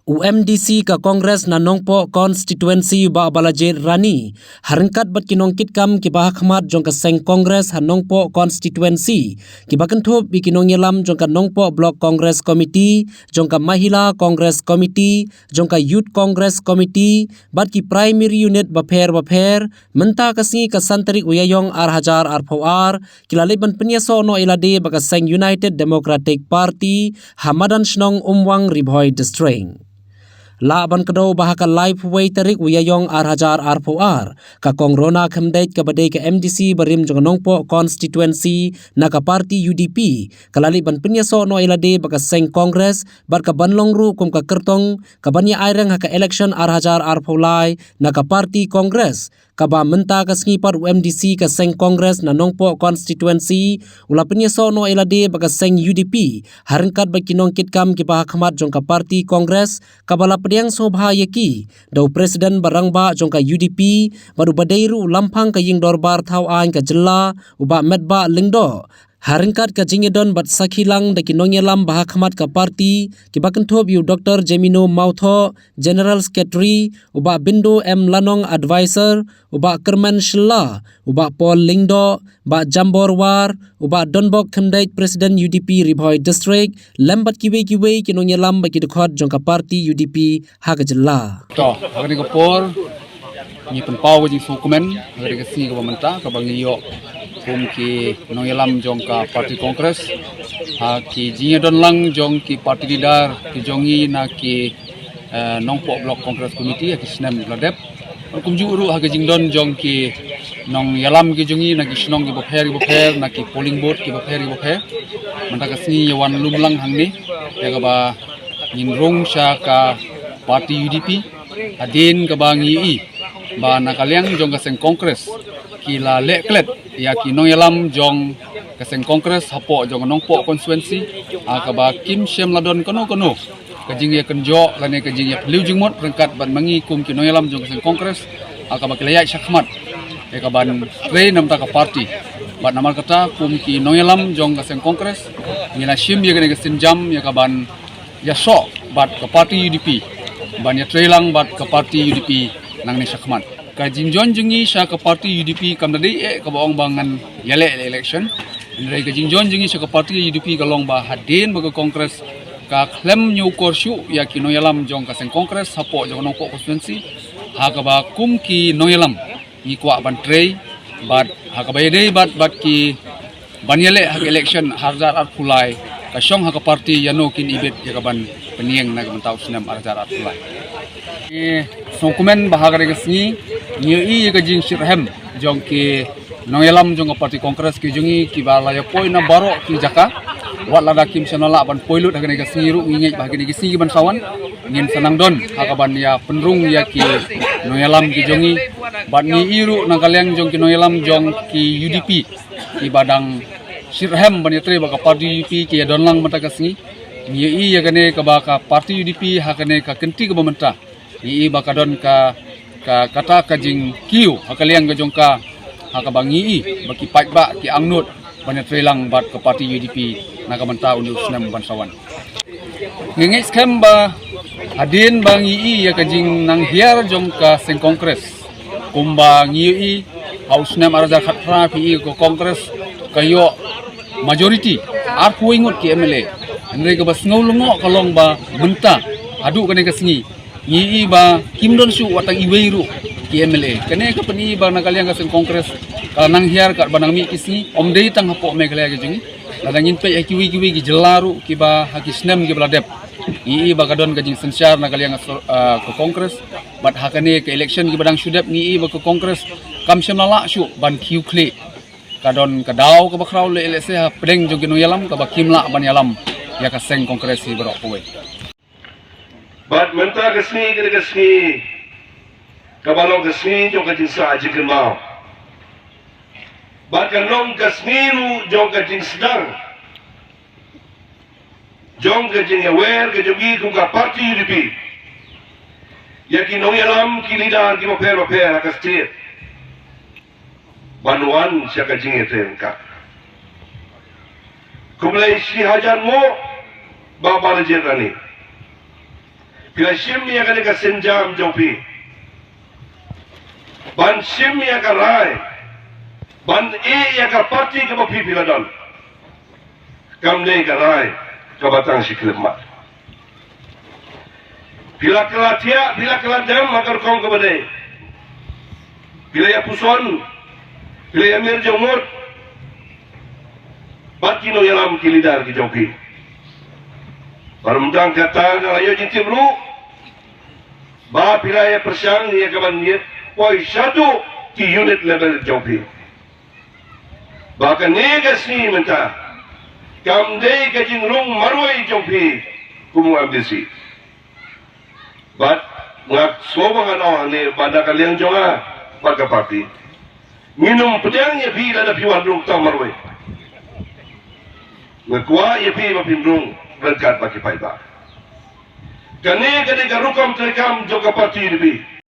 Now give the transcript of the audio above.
UMDC ka Kongres na nongpo constituency ba balaje rani harangkat bat kinong kitkam ki bah khmat jong ka seng Kongres ha nongpo constituency ki bakanthop bi kinong yelam jong ka nongpo block Congress committee jong ka mahila Congress committee jong ka youth Congress committee bat ki primary unit ba pher menta kasi ka santri uyayong hajar ar kilaliban penyaso no ilade ba ka seng United Democratic Party Hamadan Shnong Umwang Ribhoi District. Laban kedo bahaka live way tarik uyayong hajar ka kongrona khamdait ka badai ka MDC barim jong nongpo constituency na ka party UDP kalali ban penyaso no ilade baka seng Congress bar ka banlong ru kum ka kertong ka banya airang haka election hajar lai na ka party Congress ka ba menta ka snipar UMDC ka seng Congress na nongpo constituency ula penyaso no ilade baka seng UDP harangkat ba kinong kitkam ki bah khmat jong ka party Congress ka bala yang sobha yaki daw presiden barangba jong ka UDP baru badairu lampang ka ying dorbar thau ain ka jilla uba medba lingdo harangkat ka jingedon bat sakhilang da kinongelam bah khmat ka party ki bakanthop yu Dr. Jemino Mautho General Secretary uba Bindo M Lanong Advisor uba Kerman Shilla uba Paul Lingdo ba Jamborwar uba Donbok Khamdait President UDP Ribhoi District lambat kiwe kinongelam ba kidekhot jong ka party UDP ha ka jilla to agni ko por ni penpau ji sukumen agni ka si ka pamenta ka bangiyo kum ki nongelam jong ka party Congress ha ki jingedon lang jong ki party leader ki jongi na ki nongpo block Congress committee ki snem ladep kum juru ha ki jingdon jong ki nong yalam ki jongi na ki snong ki bopher na ki polling board ki bopher manta ka si yawan lumlang hangni ya ka ba ninrong sya ka party UDP adin ka bangi i ba nakaliang jong ka seng Congress kila leklet ya ki nong yalam jong kaseng Congress hapo jong nongpo constituency akaba kim shem ladon kono kajing ya kenjo lane kajing ya peliu jingmot rengkat ban mangi kum ki nong yalam jong kaseng Congress akaba kilaya syakmat ekaban train namta ka party bat namal kata kum ki nong yalam jong kaseng Congress ngila shim ya kene kasen jam ya kaban ya so bat ka party UDP ban ya trailang bat ka party UDP nang ni syakmat kajing jon jengi sya ka party UDP kam dadi ka baong bangan yale election ndai kajing jon jengi sya ka party UDP ka long ba hadin ba ka Congress ka klem nyu korsyu ya ki no yalam jong ka seng Congress sapo jong nong ko constituency ha ka ba kum ki no yalam ni kwa ban trei bat ha ka ba dei bat ki ban yale ha election harzar ar pulai ka syong ha ka party yano kin ibet ya ka ban penieng na ka mentau sinam harzar ar pulai dokumen bahagare kesni nyei ka jing sirhem jong ki nongelam jong party Congress ki jongi ki balaya poi na baro ki jaka wat lada kim sanala ban poilut hagane kesni ru ngingej bahagane kesni ban sawan ngin sanang don hakaban ya penrung ya ki nongelam ki jongi ban ni iru nangkaliang jong ki nongelam jong ki UDP ki badang sirhem ban yatre baka party UDP ki donlang mata kesni nyei ya gane ka baka party UDP hakane ka kenti ka pemerintah i bakadon ka kata kajing kiu hakaliang gajong ka hakabangi i baki ba ki angnut banyak trelang bat ke party UDP nakamanta undur senam bansawan ngengek skam ba hadin bangi i ya kajing nang hiar jong ka seng Congress kumba ngi i haus nem araja khatra pi ko Congress kayo majority ar puingut ki MLA ndre ka bas ngolongo kalong ba benta adu kane kasngi ngi ba kimdon su watang iweiru ki MLA kene ka pani ba nakaliang ka seng Congress ka nang hiar ka banang mi kisni omdei tang hapo me kala ka jingi ladangin pe kiwi ki jelaru ki ba hakisnem ki bladep ngi ba kadon ka jing sensyar nakaliang ka Congress bat hakane ka election ki badang sudep ngi ba ka Congress kam semala su ban kiu kle kadon kadau ka bakraw le LSE ha pedeng jogino yalam ka ba kimla ban yalam ya ka seng Congress hi barok poe Bat menta kesni kabalong kesni jong kajing saji kemau. Bat kanong kesni ru jong kajing sedang. Jong kajing aware kajogi kung ka party UDP. Yakin nong yalam kilidan ki maper akas tir. Banuan siya kajing eten ka. Kumlay si hajan mo babalajer rani. Pila sim ya kan ka senjam jopi. Ban sim ya ka rai. Ban ya ka parti ka bapi pila dan. Kam dei ka rai ka batang siklemat. Pila kelatia, pila keladam makar kong ka badai. Pila ya puson, pila ya mir jomot. Bat kino yalam kilidar ki jopi. Barumdang kata ngalayo jintim ru. Ba pila ya persyang ya kaban ya poi satu ki unit level jopi. Bahkan negas ni menta. Kamdei ka jingrung marwai jopi kumu ambisi. Bat ngak sobangan awang ni pada kalian jonga pada parti. Minum pedangnya bila ada piwan rung tang marwai. Ngakwa ya pi mapindrung berkat bagi paiba. Kane kane karukam terekam joka parti ini.